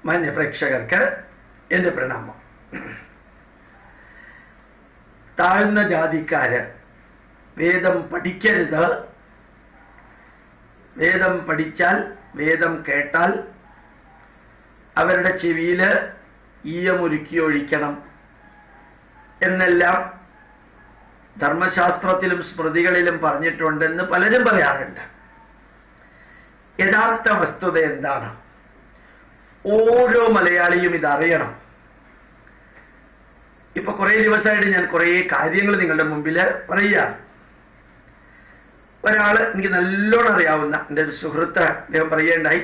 മാന്യ പ്രേക്ഷകർക്ക് എന്റെ പ്രണാമം. താഴ്ന്ന ജാതിക്കാര് വേദം പഠിക്കരുത്, വേദം പഠിച്ചാൽ, വേദം കേട്ടാൽ അവരുടെ ചെവിയില് ഈയമൊരുക്കി ഒഴിക്കണം എന്നെല്ലാം ധർമ്മശാസ്ത്രത്തിലും സ്മൃതികളിലും പറഞ്ഞിട്ടുണ്ടെന്ന് പലരും പറയാറുണ്ട്. യഥാർത്ഥ വസ്തുത എന്താണ്? ഓരോ മലയാളിയും ഇതറിയണം. ഇപ്പൊ കുറെ ദിവസമായിട്ട് ഞാൻ കുറെ കാര്യങ്ങൾ നിങ്ങളുടെ മുമ്പിൽ പറയുകയാണ്. ഒരാള് എനിക്ക് നല്ലോണം അറിയാവുന്ന എൻ്റെ ഒരു സുഹൃത്ത് അദ്ദേഹം പറയുകയുണ്ടായി,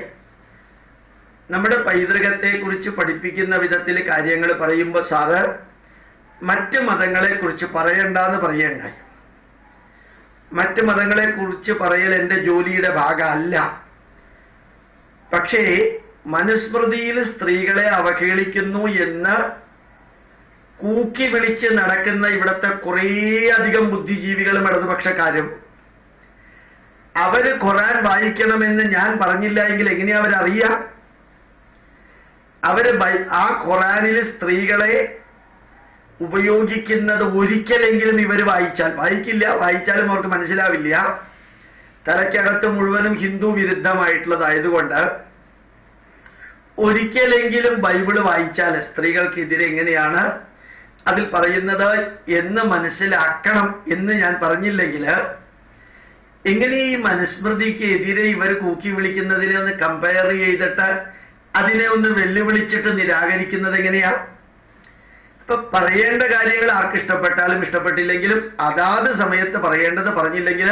നമ്മുടെ പൈതൃകത്തെ കുറിച്ച് പഠിപ്പിക്കുന്ന വിധത്തിൽ കാര്യങ്ങൾ പറയുമ്പോൾ സാറ് മറ്റ് മതങ്ങളെ കുറിച്ച് പറയണ്ടെന്ന് പറയുകയുണ്ടായി. മറ്റ് മതങ്ങളെ കുറിച്ച് പറയൽ എൻ്റെ ജോലിയുടെ ഭാഗമല്ല. പക്ഷേ മനുസ്മൃതിയിൽ സ്ത്രീകളെ അവഹേളിക്കുന്നു എന്ന് കൂക്കി വിളിച്ച് നടക്കുന്ന ഇവിടുത്തെ കുറേയധികം ബുദ്ധിജീവികളും ഇടതുപക്ഷക്കാരും അവര് ഖുർആൻ വായിക്കണമെന്ന് ഞാൻ പറഞ്ഞില്ല എങ്കിൽ എങ്ങനെയാ അവരറിയാം? അവര് ആ ഖുർആനിൽ സ്ത്രീകളെ ഉപയോഗിക്കുന്നത് ഒരിക്കലെങ്കിലും ഇവര് വായിക്കില്ല. വായിച്ചാലും അവർക്ക് മനസ്സിലാവില്ല. തലയ്ക്കകത്ത് മുഴുവനും ഹിന്ദു വിരുദ്ധമായിട്ടുള്ളതായതുകൊണ്ട് ഒരിക്കലെങ്കിലും ബൈബിള് വായിച്ചാൽ സ്ത്രീകൾക്കെതിരെ എങ്ങനെയാണ് അതിൽ പറയുന്നത് എന്ന് മനസ്സിലാക്കണം എന്ന് ഞാൻ പറഞ്ഞില്ലെങ്കിൽ എങ്ങനെ ഈ മനുസ്മൃതിക്ക് എതിരെ ഇവർ കൂക്കി വിളിക്കുന്നതിനെ ഒന്ന് കമ്പയർ ചെയ്തിട്ട് അതിനെ ഒന്ന് വെല്ലുവിളിച്ചിട്ട് നിരാകരിക്കുന്നത് എങ്ങനെയാ? ഇപ്പൊ പറയേണ്ട കാര്യങ്ങൾ ആർക്ക് ഇഷ്ടപ്പെട്ടാലും ഇഷ്ടപ്പെട്ടില്ലെങ്കിലും അതാത് സമയത്ത് പറയേണ്ടത് പറഞ്ഞില്ലെങ്കിൽ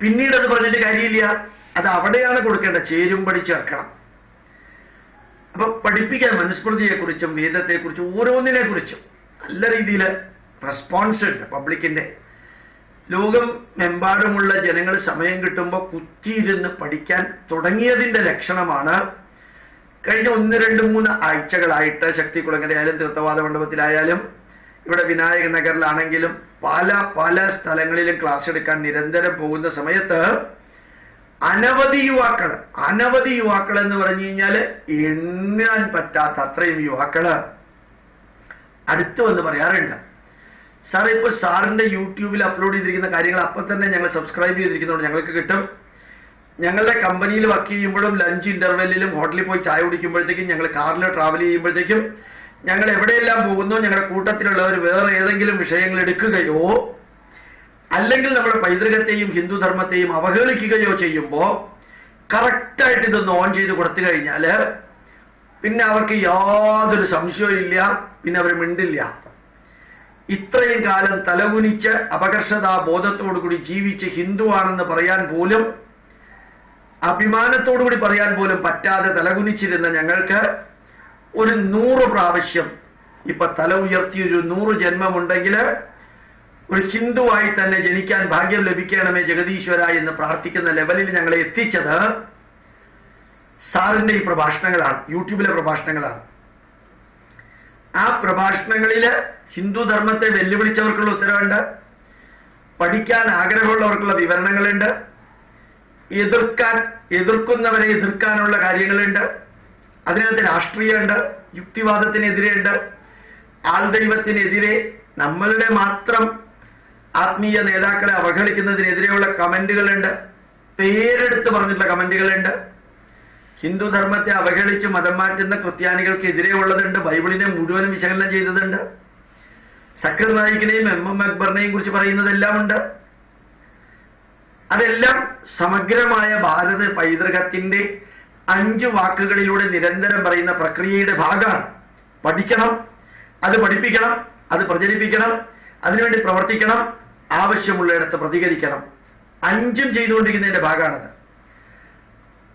പിന്നീട് അത് പറഞ്ഞിട്ട് കാര്യമില്ല. അത് അവിടെയാണ് കൊടുക്കേണ്ടത്. ചേരും പഠിച്ചേർക്കണം. അപ്പൊ പഠിപ്പിക്കാൻ മനുസ്മൃതിയെക്കുറിച്ചും വേദത്തെക്കുറിച്ചും ഓരോന്നിനെ കുറിച്ചും നല്ല രീതിയിൽ റെസ്പോൺസ് ഉണ്ട് പബ്ലിക്കിന്റെ. ലോകമെമ്പാടുമുള്ള ജനങ്ങൾ സമയം കിട്ടുമ്പോൾ കുത്തിയിരുന്ന് പഠിക്കാൻ തുടങ്ങിയതിന്റെ ലക്ഷണമാണ് കഴിഞ്ഞ 1, 2, 3 ആഴ്ചകളായിട്ട് ശക്തികുളങ്ങരയായാലും തീർത്ഥവാദ മണ്ഡപത്തിലായാലും ഇവിടെ വിനായക നഗറിലാണെങ്കിലും പല സ്ഥലങ്ങളിലും ക്ലാസ് എടുക്കാൻ നിരന്തരം പോകുന്ന സമയത്ത് അനവധി യുവാക്കൾ എന്ന് പറഞ്ഞു കഴിഞ്ഞാൽ എണ്ണാൻ പറ്റാത്ത അത്രയും യുവാക്കള് അടുത്ത് വന്ന് പറയാറുണ്ട്, സാർ ഇപ്പൊ സാറിന്റെ യൂട്യൂബിൽ അപ്ലോഡ് ചെയ്തിരിക്കുന്ന കാര്യങ്ങൾ അപ്പൊ തന്നെ ഞങ്ങൾ സബ്സ്ക്രൈബ് ചെയ്തിരിക്കുന്നതുകൊണ്ട് ഞങ്ങൾക്ക് കിട്ടും. ഞങ്ങളുടെ കമ്പനിയിൽ വർക്ക് ചെയ്യുമ്പോഴും ലഞ്ച് ഇന്റർവെല്ലിലും ഹോട്ടലിൽ പോയി ചായ കുടിക്കുമ്പോഴത്തേക്കും ഞങ്ങൾ കാറിൽ ട്രാവൽ ചെയ്യുമ്പോഴത്തേക്കും ഞങ്ങൾ എവിടെയെല്ലാം പോകുന്നോ ഞങ്ങളുടെ കൂട്ടത്തിലുള്ളവർ വേറെ ഏതെങ്കിലും വിഷയങ്ങൾ എടുക്കുകയോ അല്ലെങ്കിൽ നമ്മുടെ പൈതൃകത്തെയും ഹിന്ദുധർമ്മത്തെയും അവഹേളിക്കുകയോ ചെയ്യുമ്പോൾ കറക്റ്റായിട്ട് ഇതൊന്ന് ഓൺ ചെയ്ത് കൊടുത്തു കഴിഞ്ഞാൽ പിന്നെ അവർക്ക് യാതൊരു സംശയവും ഇല്ല, പിന്നെ അവർ മിണ്ടില്ല. ഇത്രയും കാലം തലകുനിച്ച് അപകർഷതാ ബോധത്തോടുകൂടി ജീവിച്ച് ഹിന്ദുവാണെന്ന് പറയാൻ പോലും, അഭിമാനത്തോടുകൂടി പറയാൻ പോലും പറ്റാതെ തലകുനിച്ചിരുന്ന ഞങ്ങൾക്ക് ഒരു 100 പ്രാവശ്യം ഇപ്പൊ തല ഉയർത്തിയൊരു 100 ജന്മമുണ്ടെങ്കിൽ ഒരു ഹിന്ദുവായി തന്നെ ജനിക്കാൻ ഭാഗ്യം ലഭിക്കണമേ ജഗദീശ്വര എന്ന് പ്രാർത്ഥിക്കുന്ന ലെവലിൽ ഞങ്ങളെ എത്തിച്ചത് സാറിന്റെ ഈ പ്രഭാഷണങ്ങളാണ്, യൂട്യൂബിലെ പ്രഭാഷണങ്ങളാണ്. ആ പ്രഭാഷണങ്ങളിൽ ഹിന്ദുധർമ്മത്തെ വെല്ലുവിളിച്ചവർക്കുള്ള ഉത്തരവുണ്ട്, പഠിക്കാൻ ആഗ്രഹമുള്ളവർക്കുള്ള വിവരണങ്ങളുണ്ട്, എതിർക്കുന്നവരെ എതിർക്കാനുള്ള കാര്യങ്ങളുണ്ട്, അതിനകത്ത് രാഷ്ട്രീയമുണ്ട്, യുക്തിവാദത്തിനെതിരെയുണ്ട്, ആൾദൈവത്തിനെതിരെ നമ്മളുടെ മാത്രം ആത്മീയ നേതാക്കളെ അവഹേളിക്കുന്നതിനെതിരെയുള്ള കമന്റുകളുണ്ട്, പേരെടുത്ത് പറഞ്ഞിട്ടുള്ള കമന്റുകളുണ്ട്, ഹിന്ദുധർമ്മത്തെ അവഹേളിച്ച് മതം മാറ്റുന്ന ക്രിസ്ത്യാനികൾക്ക് ഉള്ളതുണ്ട്, ബൈബിളിനെ മുഴുവനും വിശകലനം ചെയ്തതുണ്ട്, സക്കർ നായിക്കിനെയും MM അക്ബറിനെയും കുറിച്ച് പറയുന്നതെല്ലാം ഉണ്ട്. അതെല്ലാം സമഗ്രമായ ഭാരത പൈതൃകത്തിന്റെ 5 വാക്കുകളിലൂടെ നിരന്തരം പറയുന്ന പ്രക്രിയയുടെ ഭാഗമാണ്. പഠിക്കണം, അത് പഠിപ്പിക്കണം, അത് പ്രചരിപ്പിക്കണം, അതിനുവേണ്ടി പ്രവർത്തിക്കണം, ആവശ്യമുള്ളിടത്ത് പ്രതികരിക്കണം. 5ഉം ചെയ്തുകൊണ്ടിരിക്കുന്നതിന്റെ ഭാഗമാണത്.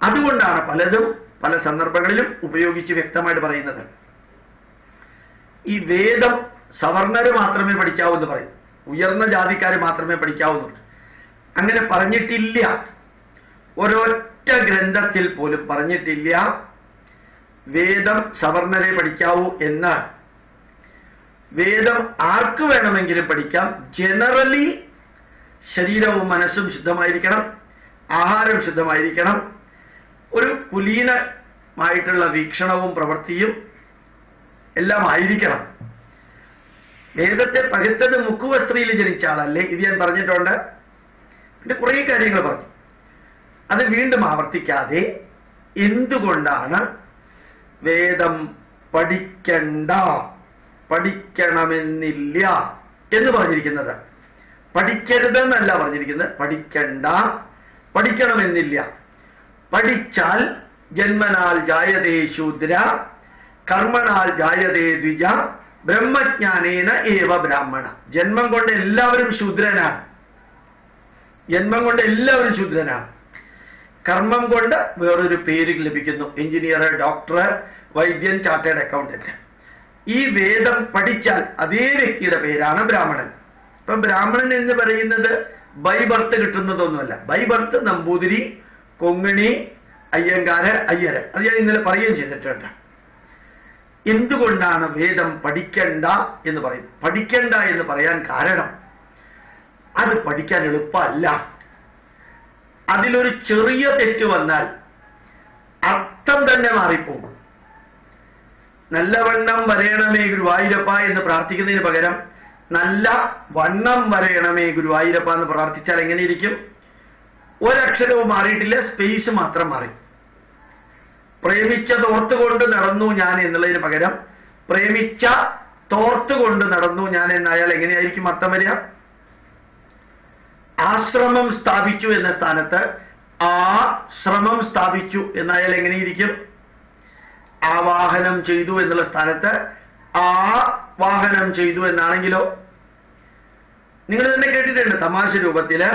അതുകൊണ്ടാണ് പലതും പല സന്ദർഭങ്ങളിലും ഉപയോഗിച്ച് വ്യക്തമായിട്ട് പറയുന്നത്. ഈ വേദം സവർണര് മാത്രമേ പഠിക്കാവൂ എന്ന് പറയും, ഉയർന്ന ജാതിക്കാര് മാത്രമേ പഠിക്കാവുന്നുള്ളൂ. അങ്ങനെ പറഞ്ഞിട്ടില്ല. ഒരൊറ്റ ഗ്രന്ഥത്തിൽ പോലും പറഞ്ഞിട്ടില്ല വേദം സവർണരെ പഠിക്കാവൂ എന്ന്. വേദം ആർക്ക് വേണമെങ്കിലും പഠിക്കാം. ജനറലി ശരീരവും മനസ്സും ശുദ്ധമായിരിക്കണം, ആഹാരം ശുദ്ധമായിരിക്കണം. ഒരു കുലീന മായിട്ടുള്ള വീക്ഷണവും പ്രവൃത്തിയും എല്ലാം ആയിരിക്കണം. വേദത്തെ പകുത്തത് മുക്കുവ സ്ത്രീയിൽ ജനിച്ച ആളല്ലേ, ഇത് ഞാൻ പറഞ്ഞിട്ടുണ്ട്. പിന്നെ കുറേ കാര്യങ്ങൾ പറഞ്ഞു. അത് വീണ്ടും ആവർത്തിക്കാതെ എന്തുകൊണ്ടാണ് വേദം പഠിക്കണമെന്നില്ല എന്ന് പറഞ്ഞിരിക്കുന്നത്? പഠിക്കരുതെന്നല്ല പറഞ്ഞിരിക്കുന്നത്, പഠിക്കണമെന്നില്ല. പഠിച്ചാൽ ജന്മനാൽ ജായതേ ശൂദ്ര കർമ്മണാൽ ജായതേ ദ്വിജ ബ്രഹ്മജ്ഞാനേന ഏവ ബ്രാഹ്മണ. ജന്മം കൊണ്ട് എല്ലാവരും ശൂദ്രനാണ്. കർമ്മം കൊണ്ട് വേറൊരു പേര് ലഭിക്കുന്നു. എഞ്ചിനീയർ, ഡോക്ടർ, വൈദ്യൻ, ചാർട്ടേഡ് അക്കൗണ്ടന്റ്. ഈ വേദം പഠിച്ചാൽ അതേ വ്യക്തിയുടെ പേരാണ് ബ്രാഹ്മണൻ. ഇപ്പൊ ബ്രാഹ്മണൻ എന്ന് പറയുന്നത് ബൈ ബർത്ത് കിട്ടുന്നതൊന്നുമല്ല. By birth Namboothiri, Konkani, Iyengar, Iyer. അത് ഞാൻ ഇന്നലെ പറയുകയും ചെയ്തിട്ടുണ്ട്. എന്തുകൊണ്ടാണ് വേദം പഠിക്കണ്ട എന്ന് പറയുന്നത്? പഠിക്കണ്ട എന്ന് പറയാൻ കാരണം അത് പഠിക്കാൻ എളുപ്പമല്ല. അതിലൊരു ചെറിയ തെറ്റ് വന്നാൽ അർത്ഥം തന്നെ മാറിപ്പോകും. നല്ലവണ്ണം വരയണമേ ഗുരുവായൂരപ്പ എന്ന് പ്രാർത്ഥിക്കുന്നതിന് പകരം നല്ല വണ്ണം വരയണമേ ഗുരുവായൂരപ്പ എന്ന് പ്രാർത്ഥിച്ചാൽ എങ്ങനെയിരിക്കും? ഒരക്ഷരവും മാറിയിട്ടില്ല, സ്പേസ് മാത്രം മാറി. പ്രേമിച്ചതോർത്തുകൊണ്ട് നടന്നു ഞാൻ എന്നുള്ളതിന് പകരം പ്രേമിച്ച തോർത്തുകൊണ്ട് നടന്നു ഞാൻ എന്നായാൽ എങ്ങനെയായിരിക്കും അർത്ഥം വരിക? ആശ്രമം സ്ഥാപിച്ചു എന്ന സ്ഥാനത്ത് ആ ശ്രമം സ്ഥാപിച്ചു എന്നായാൽ എങ്ങനെയിരിക്കും? ആവാഹനം ചെയ്തു എന്നുള്ള സ്ഥാനത്ത് ആ വാഹനം ചെയ്തു എന്നാണെങ്കിലോ? നിങ്ങൾ തന്നെ കേട്ടിട്ടുണ്ട് തമാശ രൂപത്തില്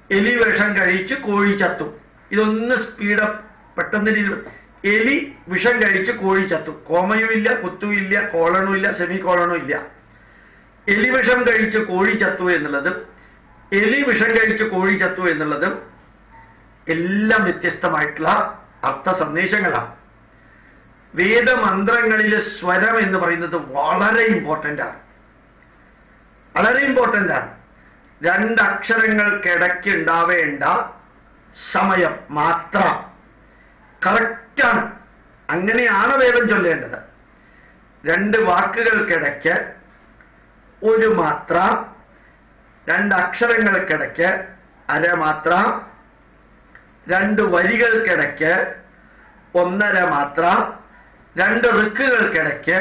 എലി വിഷം കഴിച്ച് കോഴി ചത്തു. ഇതൊന്ന് സ്പീഡപ്പ് പെട്ടെന്ന്. എലി വിഷം കഴിച്ച് കോഴി ചത്തു. കോമയും ഇല്ല, കുത്തും ഇല്ല, കോളണും ഇല്ല, സെമി കോളണും ഇല്ല. എലി വിഷം കഴിച്ച് കോഴി ചത്തു എന്നുള്ളതും എലി വിഷം കഴിച്ച് കോഴി ചത്തു എന്നുള്ളതും എല്ലാം വ്യത്യസ്തമായിട്ടുള്ള അർത്ഥ സന്ദേശങ്ങളാണ്. വേദമന്ത്രങ്ങളിലെ സ്വരം എന്ന് പറയുന്നത് വളരെ ഇമ്പോർട്ടൻ്റ് ആണ്. രണ്ടക്ഷരങ്ങൾക്കിടയ്ക്ക് ഉണ്ടാവേണ്ട സമയം മാത്ര കറക്റ്റാണ്. അങ്ങനെയാണ് വേദം ചൊല്ലേണ്ടത്. രണ്ട് വാക്കുകൾക്കിടയ്ക്ക് ഒരു മാത്ര, രണ്ടക്ഷരങ്ങൾക്കിടയ്ക്ക് അരമാത്ര, രണ്ട് വരികൾക്കിടയ്ക്ക് ഒന്നര മാത്ര, രണ്ട് ഋക്കുകൾക്കിടയ്ക്ക്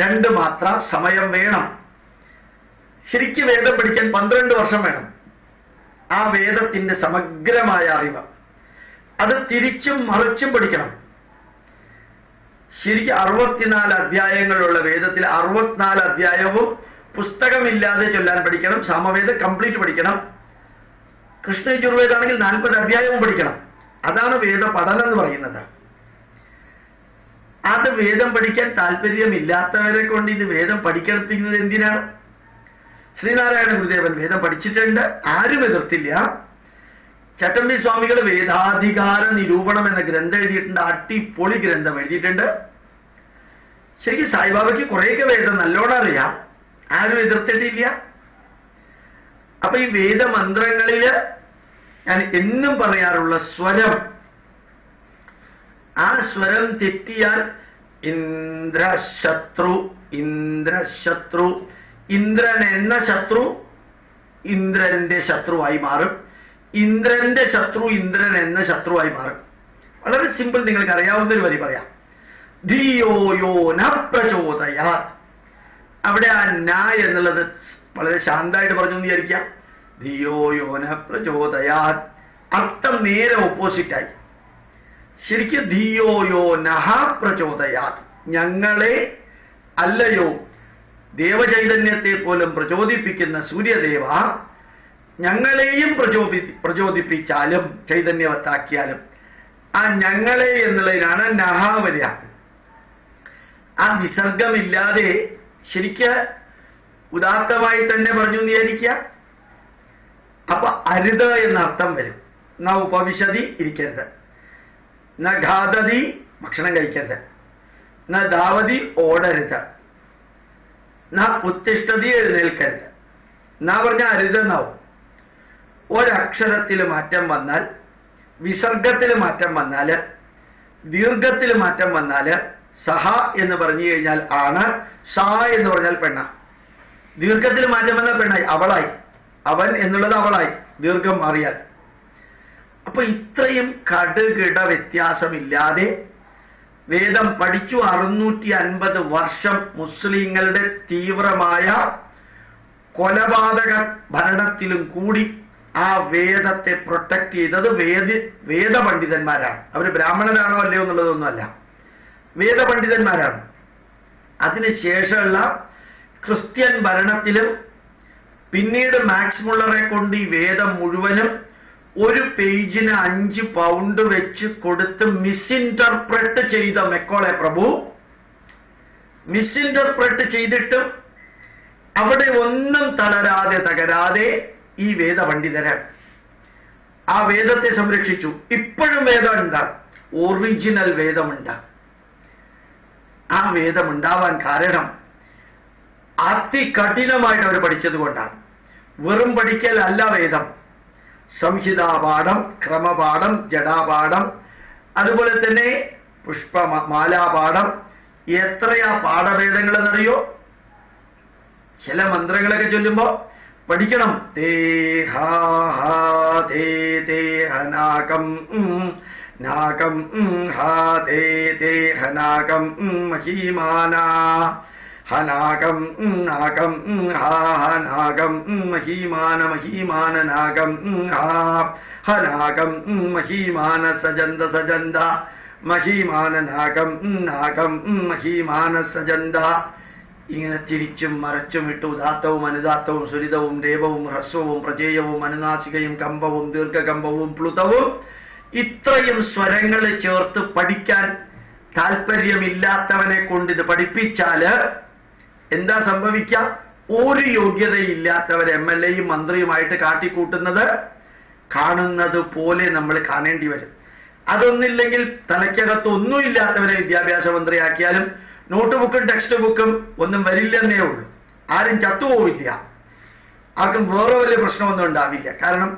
രണ്ട് മാത്ര സമയം വേണം. ശരിക്കും വേദം പഠിക്കാൻ 12 വർഷം വേണം. ആ വേദത്തിന്റെ സമഗ്രമായ അറിവ് അത് തിരിച്ചും മറിച്ചും പഠിക്കണം. ശരിക്കും 64 അധ്യായങ്ങളുള്ള വേദത്തിൽ 64 അധ്യായവും പുസ്തകമില്ലാതെ ചൊല്ലാൻ പഠിക്കണം. സാമവേദം കംപ്ലീറ്റ് പഠിക്കണം. കൃഷ്ണ യജുർവേദാണെങ്കിൽ 40 അധ്യായവും പഠിക്കണം. അതാണ് വേദ പഠനം എന്ന് പറയുന്നത്. അത് വേദം പഠിക്കാൻ താല്പര്യമില്ലാത്തവരെ കൊണ്ട് ഇത് വേദം പഠിക്കപ്പിക്കുന്നത് എന്തിനാണ്? ശ്രീനാരായണ ഗുരുദേവൻ വേദം പഠിച്ചിട്ടുണ്ട്, ആരും എതിർത്തില്ല. ചട്ടമ്പി സ്വാമികൾ വേദാധികാര നിരൂപണം എന്ന ഗ്രന്ഥം എഴുതിയിട്ടുണ്ട്. അടിപൊളി ഗ്രന്ഥം എഴുതിയിട്ടുണ്ട്. ശരിക്കും സായിബാബയ്ക്ക് കുറേയൊക്കെ വേദം നല്ലോണം അറിയാം, ആരും എതിർത്തിട്ടില്ല. അപ്പൊ ഈ വേദമന്ത്രങ്ങളില് ഞാൻ എന്നും പറയാറുള്ള സ്വരം, ആ സ്വരം തെറ്റിയാൽ ഇന്ദ്രശത്രു, ഇന്ദ്രൻ എന്ന ശത്രു ഇന്ദ്രന്റെ ശത്രുവായി മാറും. ഇന്ദ്രന്റെ ശത്രു ഇന്ദ്രൻ എന്ന ശത്രുവായി മാറും. വളരെ സിമ്പിൾ, നിങ്ങൾക്ക് അറിയാവുന്ന ഒരു വരി പറയാം. ധിയോ യോ ന പ്രചോദയാ. അവിടെ ആ ന എന്നുള്ളത് വളരെ ശാന്തമായിട്ട് പറഞ്ഞു എന്ന് വിചാരിക്കാം. ധിയോ യോ ന പ്രചോദയാ, അർത്ഥം നേരെ ഓപ്പോസിറ്റായി. ശരിക്കും ധിയോ യോ നഹ പ്രചോദയാ, ഞങ്ങളെ അല്ലയോ ദേവചൈതന്യത്തെ പോലും പ്രചോദിപ്പിക്കുന്ന സൂര്യദേവ, ഞങ്ങളെയും പ്രചോദിപ്പിച്ചാലും ചൈതന്യവത്താക്കിയാലും ആ ഞങ്ങളെ എന്നുള്ളതിനാണ് നഹ വരിക. ആ വിസർഗമില്ലാതെ ശരിക്ക് ഉദാത്തമായി തന്നെ പറഞ്ഞു വിചാരിക്കുക. അപ്പൊ അരുത് എന്ന അർത്ഥം വരും. ന ഉപവിശതി, ഇരിക്കരുത്. ന ഘാതതി, ഭക്ഷണം കഴിക്കരുത്. ന ധാവതി, ഓടരുത്. ന ഉത്തിഷ്ഠതി, എഴുന്നേൽക്കരുത്. എന്നാ പറഞ്ഞാൽ അരുതെന്നാവും. ഒരക്ഷരത്തിൽ മാറ്റം വന്നാൽ, വിസർഗത്തിൽ മാറ്റം വന്നാൽ ദീർഘത്തിൽ മാറ്റം വന്നാൽ സഹ എന്ന് പറഞ്ഞു കഴിഞ്ഞാൽ ആണ്, സാ എന്ന് പറഞ്ഞാൽ പെണ്ണ. ദീർഘത്തിൽ മാറ്റം വന്നാൽ പെണ്ണായി, അവളായി. അവൻ എന്നുള്ളത് അവളായി, ദീർഘം മാറിയാൽ. അപ്പൊ ഇത്രയും കടുകിട വ്യത്യാസമില്ലാതെ വേദം പഠിച്ചു 650 വർഷം മുസ്ലിങ്ങളുടെ തീവ്രമായ കൊലപാതക ഭരണത്തിലും കൂടി ആ വേദത്തെ പ്രൊട്ടക്ട് ചെയ്തത് വേദപണ്ഡിതന്മാരാണ്. അവർ ബ്രാഹ്മണരാണോ അല്ലയോ എന്നുള്ളതൊന്നുമല്ല, വേദപണ്ഡിതന്മാരാണ്. അതിനുശേഷമുള്ള ക്രിസ്ത്യൻ ഭരണത്തിലും പിന്നീട് മാക്സ് മുള്ളറെ കൊണ്ട് ഈ വേദം മുഴുവനും ഒരു പേജിന് 5 പൗണ്ട് വെച്ച് കൊടുത്ത് മിസ്ഇന്റർപ്രറ്റ് ചെയ്ത മെക്കോളെ പ്രഭു, മിസ്ഇന്റർപ്രറ്റ് ചെയ്തിട്ടും അവിടെ ഒന്നും തകരാതെ ഈ വേദപണ്ഡിതര് ആ വേദത്തെ സംരക്ഷിച്ചു. ഇപ്പോഴും വേദമുണ്ട്, ഒറിജിനൽ വേദമുണ്ട്. ആ വേദമുണ്ടാവാൻ കാരണം അതികഠിനമായിട്ട് അവർ പഠിച്ചത് കൊണ്ടാണ്. വെറും പഠിക്കലല്ല വേദം. സംഹിതാപാഠം, ക്രമപാഠം, ജടാപാഠം, അതുപോലെ തന്നെ മാലാപാഠം. എത്രയാ പാഠഭേദങ്ങളെന്നറിയോ? ചില മന്ത്രങ്ങളൊക്കെ ചൊല്ലുമ്പോ പഠിക്കണം. നാകം നാകം നാകം മഹീമാന ഹനാകം നാകം ഹാനാകം മഹീമാന മഹീമാന നാഗം ഹനാകം മഹീമാന സജന്ത സജന്ത മഹീമാന നാഗം നാഗം മഹീമാന സജന്ത. ഇങ്ങനെ തിരിച്ചും മറച്ചും ഇട്ടു ഉദാത്തവും അനുദാത്തവും സുരിതവും രേപവും ഹ്രസ്വവും പ്രജേയവും അനുനാസികയും കമ്പവും ദീർഘകമ്പവും പ്ലുതവും ഇത്രയും സ്വരങ്ങൾ ചേർത്ത് പഠിക്കാൻ താല്പര്യമില്ലാത്തവനെ കൊണ്ട് ഇത് പഠിപ്പിച്ചാല് എന്താ സംഭവിക്കുക? ഒരു യോഗ്യതയില്ലാത്തവർ MLA-യും മന്ത്രിയുമായിട്ട് കാട്ടിക്കൂട്ടുന്നത് കാണുന്നത് പോലെ നമ്മൾ കാണേണ്ടി വരും. അതൊന്നില്ലെങ്കിൽ തലയ്ക്കകത്ത് ഒന്നുമില്ലാത്തവരെ വിദ്യാഭ്യാസ മന്ത്രിയാക്കിയാലും നോട്ട് ബുക്കും ടെക്സ്റ്റ് ബുക്കും ഒന്നും വരില്ലെന്നേ ഉള്ളൂ. ആരും ചത്തുപോവില്ല, ആർക്കും വേറെ വലിയ പ്രശ്നമൊന്നും ഉണ്ടാവില്ല. കാരണം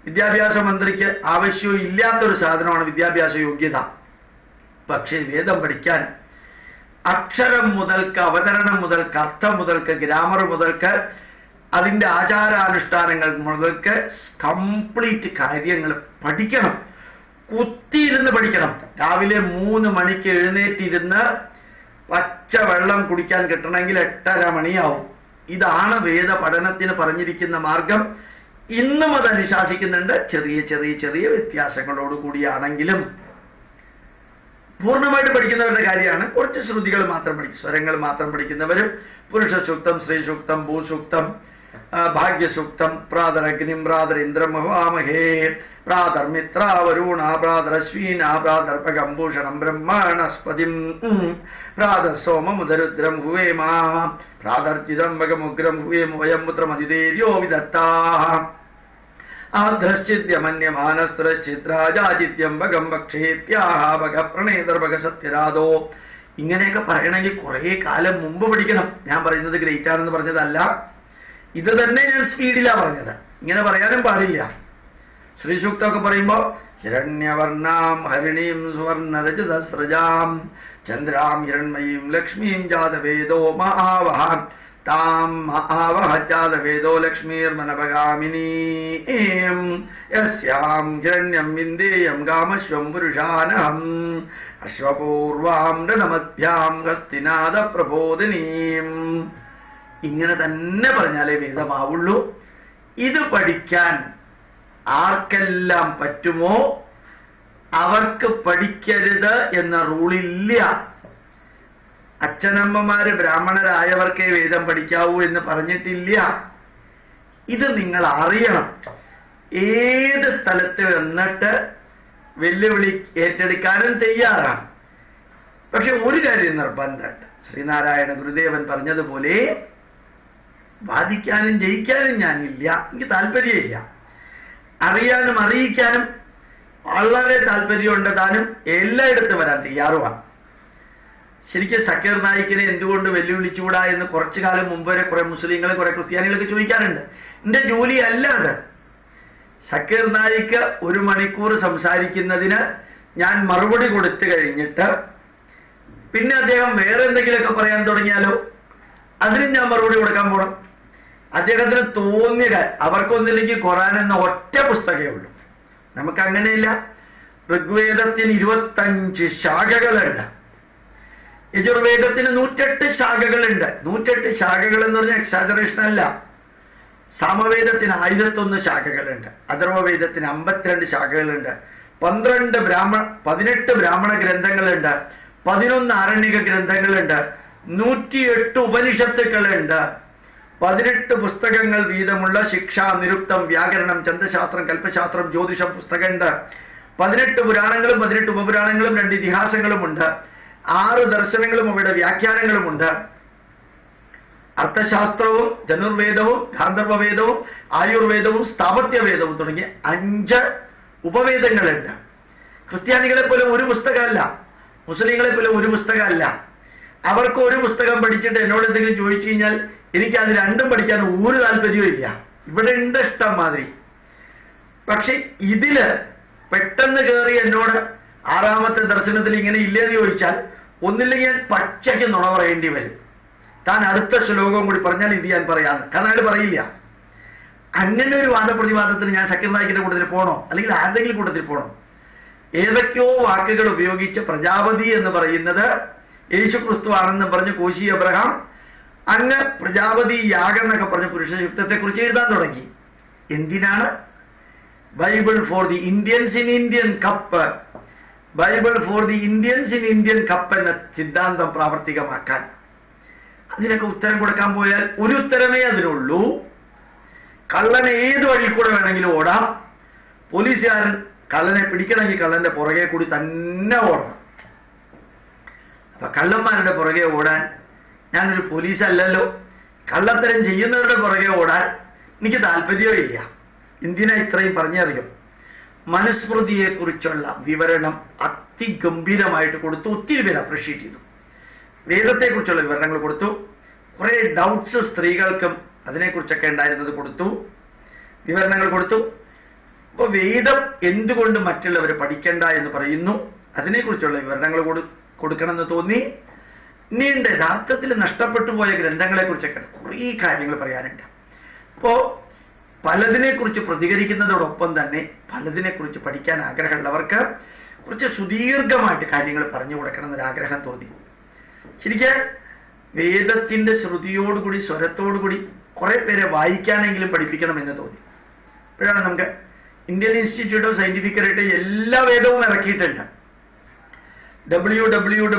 വിദ്യാഭ്യാസ മന്ത്രിക്ക് ആവശ്യവും ഇല്ലാത്തൊരു സാധനമാണ് വിദ്യാഭ്യാസ യോഗ്യത. പക്ഷേ വേദം പഠിക്കാൻ അക്ഷരം മുതൽക്ക് അവതരണം മുതൽക്ക് അർത്ഥം മുതൽക്ക് ഗ്രാമർ മുതൽക്ക് അതിൻ്റെ ആചാരാനുഷ്ഠാനങ്ങൾ മുതൽക്ക് കംപ്ലീറ്റ് കാര്യങ്ങൾ പഠിക്കണം. കുത്തിയിരുന്ന് പഠിക്കണം. രാവിലെ 3 മണിക്ക് എഴുന്നേറ്റിരുന്ന് പച്ച വെള്ളം കുടിക്കാൻ കിട്ടണമെങ്കിൽ 8:30 മണിയാവും. ഇതാണ് വേദ പഠനത്തിന് പറഞ്ഞിരിക്കുന്ന മാർഗം. ഇന്നും അത് അനുശാസിക്കുന്നുണ്ട്, ചെറിയ ചെറിയ ചെറിയ വ്യത്യാസങ്ങളോട് കൂടിയാണെങ്കിലും. പൂർണ്ണമായിട്ട് പഠിക്കുന്നവരുടെ കാര്യമാണ്. കുറച്ച് ശ്രുതികൾ മാത്രം പഠിക്കും, സ്വരങ്ങൾ മാത്രം പഠിക്കുന്നവരും പുരുഷ സൂക്തം, സ്ത്രീ സൂക്തം, ഭൂസൂക്തം, ഭാഗ്യസൂക്തം, പ്രാതരഗ്നിം പ്രാതരിന്ദ്രം ഹവാമഹേ, പ്രാതർമിത്ര വരുണ പ്രാതരശ്വീന പ്രാതർപ്പകംഭൂഷണം ബ്രഹ്മാണസ്പതിം, പ്രാതർ സോമമുദരുദ്രം ഹുവേമ, പ്രാതർജിതം വകമുഗ്രം ഹുവേമ വയം പുത്രമതിദേര്യോ വിദത്താ, ആദ്രശ്ചിദ്യമന്യമാനസ്ത്രശ്ചിദ്രാജാചിത്യം ഭഗം ഭക്ഷേത്യാഹ ഭഗ പ്രണേതർഭഗ സത്യരാധോ. ഇങ്ങനെയൊക്കെ പറയണമെങ്കിൽ കുറേ കാലം മുമ്പ് പഠിക്കണം. ഞാൻ പറയുന്നത് ഗ്രേറ്റ് ആണെന്ന് പറഞ്ഞതല്ല, ഇത് തന്നെ ഞാൻ സ്പീഡിലാണ് പറഞ്ഞത്. ഇങ്ങനെ പറയാനും പാടില്ല. ശ്രീസൂക്തമൊക്കെ പറയുമ്പോ ഹിരണ്യവർണാം ഹരിണീം സുവർണരജതസ്രജാം ചന്ദ്രാം ഹിരൺമയീം ലക്ഷ്മീം ജാതവേദോ മഹാവഹാം താം മഹാവഹജാതവേദോ ലക്ഷ്മീർമനഭഗാമിനീം യസ്യാം ഹിരണ്യം വിന്ദേയം കാമശ്വം പുരുഷാനഹം അശ്വപൂർവാം രഥമധ്യാം ഹസ്തിനാഥ പ്രബോധിനീം. ഇങ്ങനെ തന്നെ പറഞ്ഞാലേ വേദമാവുള്ളൂ. ഇത് പഠിക്കാൻ ആർക്കെല്ലാം പറ്റുമോ അവർക്ക് പഠിക്കരുത് എന്ന റൂളില്ല. അച്ഛനമ്മമാര് ബ്രാഹ്മണരായവർക്കേ വേദം പഠിക്കാവൂ എന്ന് പറഞ്ഞിട്ടില്ല. ഇത് നിങ്ങൾ അറിയണം. ഏത് സ്ഥലത്ത് വന്നിട്ട് വെല്ലുവിളി ഏറ്റെടുക്കാനും തയ്യാറാണ്. പക്ഷെ ഒരു കാര്യം നിർബന്ധമുണ്ട്. ശ്രീനാരായണ ഗുരുദേവൻ പറഞ്ഞതുപോലെ വാദിക്കാനും ജയിക്കാനും ഞാനില്ല, എനിക്ക് താല്പര്യമില്ല. അറിയാനും അറിയിക്കാനും വളരെ താല്പര്യമുണ്ട്. താനും എല്ലായിടത്തും വരാൻ തയ്യാറുമാണ്. ശരിക്കും സക്കീർ നായിക്കിനെ എന്തുകൊണ്ട് വെല്ലുവിളിച്ചുകൂടാ എന്ന് കുറച്ചു കാലം മുമ്പ് വരെ കുറെ മുസ്ലിങ്ങൾ കുറെ ക്രിസ്ത്യാനികളൊക്കെ ചോദിക്കാറുണ്ട്. എന്റെ ജോലിയല്ല അത്. സക്കീർ നായിക്ക് 1 മണിക്കൂർ സംസാരിക്കുന്നതിന് ഞാൻ മറുപടി കൊടുത്തു കഴിഞ്ഞിട്ട് പിന്നെ അദ്ദേഹം വേറെ എന്തെങ്കിലുമൊക്കെ പറയാൻ തുടങ്ങിയാലോ, അതിനും ഞാൻ മറുപടി കൊടുക്കാൻ പോണം. അദ്ദേഹത്തിന് തോന്നിയ അവർക്കൊന്നില്ലെങ്കിൽ ഖുർആൻ എന്ന ഒറ്റ പുസ്തകമേ ഉള്ളൂ. നമുക്ക് അങ്ങനെയില്ല. ഋഗ്വേദത്തിന് 25 ശാഖകളുണ്ട്. യജുർവേദത്തിന് 108 ശാഖകളുണ്ട്. 108 ശാഖകൾ എന്ന് പറഞ്ഞാൽ എക്സാജറേഷൻ അല്ല. സാമവേദത്തിന് 1001 ശാഖകളുണ്ട്. അഥർവവേദത്തിന് 52 ശാഖകളുണ്ട്. 18 ബ്രാഹ്മണ ഗ്രന്ഥങ്ങളുണ്ട്. 11 ആരണ്യക ഗ്രന്ഥങ്ങളുണ്ട്. 108 ഉപനിഷത്തുക്കളുണ്ട്. 18 പുസ്തകങ്ങൾ വീതമുള്ള ശിക്ഷ, നിരുക്തം, വ്യാകരണം, ഛന്ദശാസ്ത്രം, കൽപ്പശാസ്ത്രം, ജ്യോതിഷം പുസ്തകമുണ്ട്. 18 പുരാണങ്ങളും 18 ഉപപുരാണങ്ങളും 2 ഇതിഹാസങ്ങളുമുണ്ട്. 6 ദർശനങ്ങളും അവയുടെ വ്യാഖ്യാനങ്ങളുമുണ്ട്. അർത്ഥശാസ്ത്രവും ധനുർവേദവും ഗാന്ധർവവേദവും ആയുർവേദവും സ്ഥാപത്യവേദവും തുടങ്ങിയ 5 ഉപവേദങ്ങളുണ്ട്. ക്രിസ്ത്യാനികളെ പോലെ ഒരു പുസ്തകമല്ല, മുസ്ലിങ്ങളെ പോലെ ഒരു പുസ്തകമല്ല. അവർക്ക് ഒരു പുസ്തകം പഠിച്ചിട്ട് എന്നോട് എന്തെങ്കിലും ചോദിച്ചു കഴിഞ്ഞാൽ എനിക്ക് അത് രണ്ടും പഠിക്കാൻ ഒരു താല്പര്യവും ഇല്ല. ഇവിടെ ഉണ്ട് ഇഷ്ടം മാതിരി. പക്ഷെ ഇതില് പെട്ടെന്ന് കയറി എന്നോട് 6ാമത്തെ ദർശനത്തിൽ ഇങ്ങനെ ഇല്ലേന്ന് ചോദിച്ചാൽ ഒന്നില്ലെങ്കിൽ ഞാൻ പച്ചയ്ക്ക് നുണ പറയേണ്ടി വരും. താൻ അടുത്ത ശ്ലോകവും കൂടി പറഞ്ഞാൽ ഇത് ഞാൻ പറയാന്ന്. കാരണം അയാൾ പറയില്ല. അങ്ങനെ ഒരു വാദപ്രതിവാദത്തിന് ഞാൻ സക്കീർ നായിക്കിന്റെ കൂട്ടത്തിൽ പോകണോ, അല്ലെങ്കിൽ ആരുടെങ്കിലും കൂട്ടത്തിൽ പോകണോ? ഏതൊക്കെയോ വാക്കുകൾ ഉപയോഗിച്ച് പ്രജാപതി എന്ന് പറയുന്നത് യേശുക്രിസ്തു ആണെന്ന് പറഞ്ഞ് കോശി അബ്രഹാം അങ്ങ് പ്രജാപതി യാഗം എന്നൊക്കെ പറഞ്ഞ് പുരുഷയുക്തത്തെ കുറിച്ച് എഴുതാൻ തുടങ്ങി. എന്തിനാണ്? Bible for the Indians in Indian cup, Bible for the Indians in Indian cup എന്ന സിദ്ധാന്തം പ്രാവർത്തികമാക്കാൻ. അതിനൊക്കെ ഉത്തരം കൊടുക്കാൻ പോയാൽ ഒരു ഉത്തരമേ അതിനുള്ളൂ. കള്ളനെ ഏത് വഴി കൂടെ വേണമെങ്കിലും ഓടാം. പോലീസുകാരൻ കള്ളനെ പിടിക്കണമെങ്കിൽ കള്ളന്റെ പുറകെ കൂടി തന്നെ ഓടണം. അപ്പൊ കള്ളന്മാരുടെ പുറകെ ഓടാൻ ഞാനൊരു പോലീസല്ലല്ലോ. കള്ളത്തരം ചെയ്യുന്നവരുടെ പുറകെ ഓടാൻ എനിക്ക് താല്പര്യമേ ഇല്ല. എന്തിനാ ഇത്രയും പറഞ്ഞറിയും? മനുസ്മൃതിയെക്കുറിച്ചുള്ള വിവരണം അതിഗംഭീരമായിട്ട് കൊടുത്തു. ഒത്തിരി പേര് അപ്രീഷിയേറ്റ് ചെയ്തു. വേദത്തെക്കുറിച്ചുള്ള വിവരണങ്ങൾ കൊടുത്തു. കുറെ ഡൗട്ട്സ് സ്ത്രീകൾക്കും അതിനെക്കുറിച്ചൊക്കെ ഉണ്ടായിരുന്നത് കൊടുത്തു, വിവരണങ്ങൾ കൊടുത്തു. അപ്പൊ വേദം എന്തുകൊണ്ട് മറ്റുള്ളവർ പഠിക്കണ്ട എന്ന് പറയുന്നു, അതിനെക്കുറിച്ചുള്ള വിവരണങ്ങൾ കൊടുക്കണമെന്ന് തോന്നി. നീണ്ട യഥാർത്ഥത്തിൽ നഷ്ടപ്പെട്ടു പോയ ഗ്രന്ഥങ്ങളെ കുറിച്ചൊക്കെ കുറേ കാര്യങ്ങൾ പറയാനുണ്ട്. അപ്പോ പലതിനെക്കുറിച്ച് പ്രതികരിക്കുന്നതോടൊപ്പം തന്നെ പലതിനെക്കുറിച്ച് പഠിക്കാൻ ആഗ്രഹമുള്ളവർക്ക് കുറച്ച് സുദീർഘമായിട്ട് കാര്യങ്ങൾ പറഞ്ഞു കൊടുക്കണം എന്നൊരാഗ്രഹം തോന്നി. ശരിക്കും വേദത്തിന്റെ ശ്രുതിയോടുകൂടി സ്വരത്തോടുകൂടി കുറെ പേരെ വായിക്കാനെങ്കിലും പഠിപ്പിക്കണം എന്ന് തോന്നി. അപ്പോഴാണ് നമുക്ക് Indian institute of scientific heritage എല്ലാ വേദവും ഇറക്കിയിട്ടുണ്ട്. www.iish.org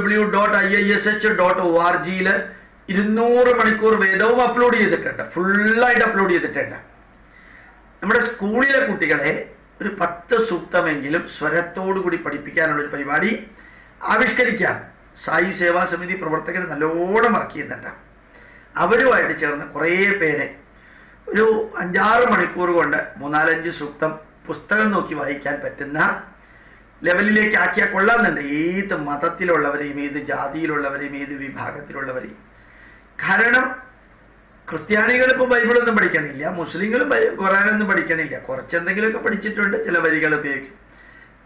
200 മണിക്കൂർ വേദവും അപ്ലോഡ് ചെയ്തിട്ടുണ്ട്. ഫുള്ളായിട്ട് അപ്ലോഡ് ചെയ്തിട്ടുണ്ട്. നമ്മുടെ സ്കൂളിലെ കുട്ടികളെ ഒരു 10 സൂക്തമെങ്കിലും സ്വരത്തോടുകൂടി പഠിപ്പിക്കാനുള്ളൊരു പരിപാടി ആവിഷ്കരിക്കാൻ സായി സേവാ സമിതി പ്രവർത്തകർ നല്ലോണം വർക്ക് ചെയ്യുന്നുണ്ട്. അവരുമായിട്ട് ചേർന്ന് കുറേ പേരെ ഒരു 5-6 മണിക്കൂർ കൊണ്ട് 3-4-5 സൂക്തം പുസ്തകം നോക്കി വായിക്കാൻ പറ്റുന്ന ലെവലിലേക്ക് ആക്കിയാൽ കൊള്ളാമെന്നുണ്ട്. ഏത് മതത്തിലുള്ളവരെയും ഏത് ജാതിയിലുള്ളവരെയും ഏത് വിഭാഗത്തിലുള്ളവരെയും. കാരണം ക്രിസ്ത്യാനികൾ ഇപ്പോൾ ബൈബിളൊന്നും പഠിക്കണില്ല, മുസ്ലിങ്ങളും ഖുർആനൊന്നും പഠിക്കണില്ല. കുറച്ചെന്തെങ്കിലുമൊക്കെ പഠിച്ചിട്ടുണ്ട്, ചില വരികൾ ഉപയോഗിക്കും.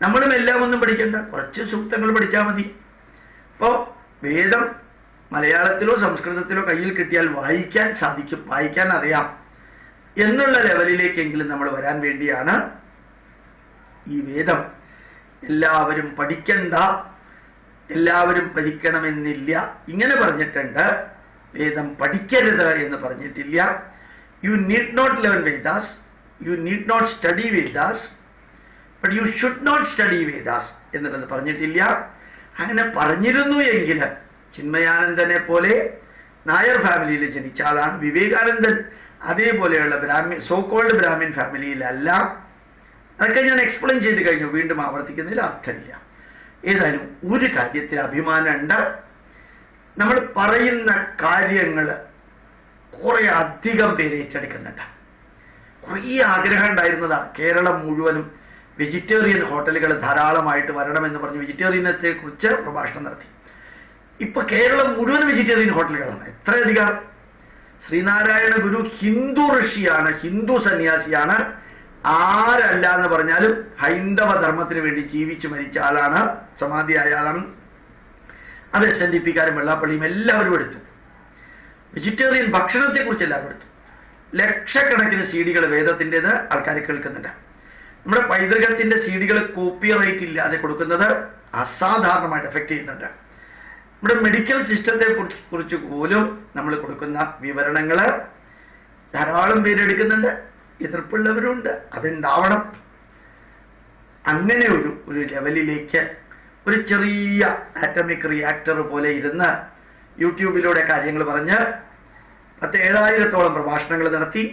നമ്മളും എല്ലാം ഒന്നും പഠിക്കണ്ട, കുറച്ച് സൂക്തങ്ങൾ പഠിച്ചാൽ മതി. അപ്പോൾ വേദം മലയാളത്തിലോ സംസ്കൃതത്തിലോ കയ്യിൽ കിട്ടിയാൽ വായിക്കാൻ സാധിക്കും, വായിക്കാൻ അറിയാം എന്നുള്ള ലെവലിലേക്കെങ്കിലും നമ്മൾ വരാൻ വേണ്ടിയാണ് ഈ വേദം. എല്ലാവരും പഠിക്കണ്ട, എല്ലാവരും പഠിക്കണമെന്നില്ല ഇങ്ങനെ പറഞ്ഞിട്ടുണ്ട്. വേദം പഠിക്കരുത് എന്ന് പറഞ്ഞിട്ടില്ല. You need not learn Vedas, you need not study Vedas, but you should not study Vedas എന്നുള്ളത് പറഞ്ഞിട്ടില്ല. അങ്ങനെ പറഞ്ഞിരുന്നു എങ്കിൽ ചിന്മയാനന്ദനെ പോലെ നായർ ഫാമിലിയിൽ ജനിച്ച ആളാണ്. വിവേകാനന്ദൻ അതേപോലെയുള്ള സോക്കോൾഡ് ബ്രാഹ്മിൻ ഫാമിലിയിലല്ല. അതൊക്കെ ഞാൻ എക്സ്പ്ലെയിൻ ചെയ്ത് കഴിഞ്ഞു, വീണ്ടും ആവർത്തിക്കുന്നതിൽ അർത്ഥമില്ല. ഏതായാലും ഒരു കാര്യത്തിൽ അഭിമാനമുണ്ട്. നമ്മൾ പറയുന്ന കാര്യങ്ങൾ കുറെ അധികം പേര് ഏറ്റെടുക്കുന്നുണ്ട്. കുറേ ആഗ്രഹം ഉണ്ടായിരുന്നതാണ്. കേരളം മുഴുവനും വെജിറ്റേറിയൻ ഹോട്ടലുകൾ ധാരാളമായിട്ട് വരണമെന്ന് പറഞ്ഞ് വെജിറ്റേറിയനത്തെ കുറിച്ച് പ്രഭാഷണം നടത്തി. ഇപ്പൊ കേരളം മുഴുവൻ വെജിറ്റേറിയൻ ഹോട്ടലുകളാണ്. എത്രയധികം! ശ്രീനാരായണ ഗുരു ഹിന്ദു ഋഷിയാണ്, ഹിന്ദു സന്യാസിയാണ്. ആരല്ല എന്ന് പറഞ്ഞാലും ഹൈന്ദവ ധർമ്മത്തിന് വേണ്ടി ജീവിച്ചു മരിച്ച ആളാണ്, സമാധിയായ ആളാണ്. അത് SNDP-കാരും വെള്ളാപ്പള്ളിയും എല്ലാവരും എടുത്തു. വെജിറ്റേറിയൻ ഭക്ഷണത്തെക്കുറിച്ച് എല്ലാവരും എടുത്തു. ലക്ഷക്കണക്കിന് CD-കൾ വേദത്തിൻ്റെത് ആൾക്കാർ കേൾക്കുന്നുണ്ട്. നമ്മുടെ പൈതൃകത്തിന്റെ CD-കൾ കോപ്പിറൈറ്റ് ഇല്ലാതെ കൊടുക്കുന്നത് അസാധാരണമായിട്ട് എഫക്റ്റ് ചെയ്യുന്നുണ്ട്. നമ്മുടെ മെഡിക്കൽ സിസ്റ്റത്തെ കുറിച്ച് പോലും നമ്മൾ കൊടുക്കുന്ന വിവരണങ്ങൾ ധാരാളം പേരെടുക്കുന്നുണ്ട്, എതിർപ്പുള്ളവരുണ്ട്. അതുണ്ടാവണം. അങ്ങനെ ഒരു ലെവലിലേക്ക് ഒരു ചെറിയ ആറ്റമിക് റിയാക്ടർ പോലെ ഇരുന്ന് യൂട്യൂബിലൂടെ കാര്യങ്ങൾ പറഞ്ഞ് 7,000-ഓളം പ്രഭാഷണങ്ങൾ നടത്തി,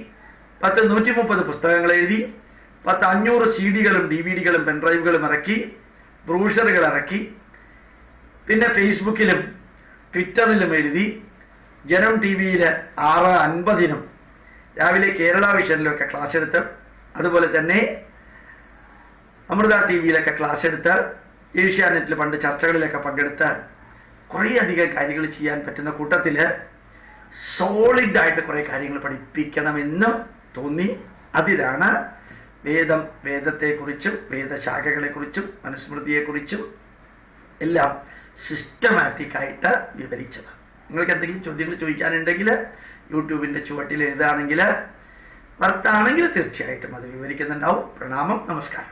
130 പുസ്തകങ്ങൾ എഴുതി, 500 CD-കളും DVD-കളും പെൻഡ്രൈവുകളും ഇറക്കി, ബ്രൂഷറുകൾ ഇറക്കി, പിന്നെ ഫേസ്ബുക്കിലും ട്വിറ്ററിലും എഴുതി, ജനം TV-യിൽ 6:50-നും രാവിലെ കേരള വിഷനിലൊക്കെ ക്ലാസ് എടുത്ത്, അതുപോലെ തന്നെ അമൃത TV-യിലൊക്കെ ക്ലാസ് എടുത്ത്, ഏഷ്യാനെറ്റിൽ പണ്ട് ചർച്ചകളിലൊക്കെ പങ്കെടുത്ത് കുറേയധികം കാര്യങ്ങൾ ചെയ്യാൻ പറ്റുന്ന കൂട്ടത്തിൽ സോളിഡായിട്ട് കുറേ കാര്യങ്ങൾ പഠിപ്പിക്കണമെന്നും തോന്നി. അതിലാണ് വേദത്തെക്കുറിച്ചും വേദശാഖകളെക്കുറിച്ചും മനുസ്മൃതിയെക്കുറിച്ചും എല്ലാം സിസ്റ്റമാറ്റിക്കായിട്ട് വിവരിച്ചത്. നിങ്ങൾക്ക് എന്തെങ്കിലും ചോദ്യങ്ങൾ ചോദിക്കാനുണ്ടെങ്കിൽ യൂട്യൂബിൻ്റെ ചുവട്ടിൽ എഴുതുകയാണെങ്കിൽ, വർത്താണെങ്കിൽ തീർച്ചയായിട്ടും അത് വിവരിക്കുന്നുണ്ടാവും. പ്രണാമം, നമസ്കാരം.